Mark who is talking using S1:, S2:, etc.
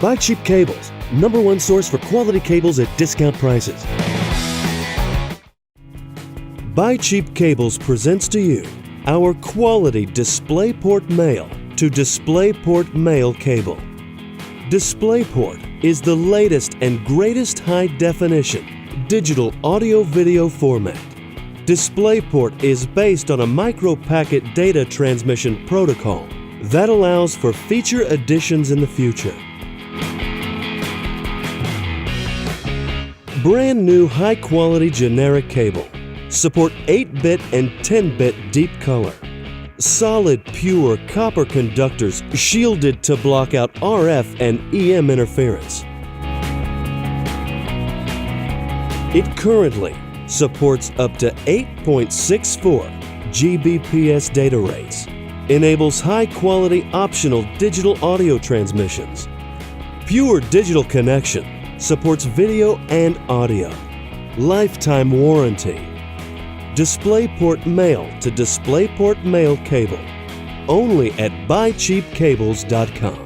S1: Buy Cheap Cables, #1 source for quality cables at discount prices. Buy Cheap Cables presents to you our quality DisplayPort male to DisplayPort male cable. DisplayPort is the latest and greatest high-definition digital audio-video format. DisplayPort is based on a micro-packet data transmission protocol that allows for feature additions in the future. Brand new high-quality generic cable support 8-bit and 10-bit deep color. Solid, pure copper conductors shielded to block out RF and EM interference. It currently supports up to 8.64 Gbps data rates, enables high-quality optional digital audio transmissions. Pure digital connection supports video and audio. Lifetime warranty. DisplayPort male to DisplayPort male cable. Only at BuyCheapCables.com.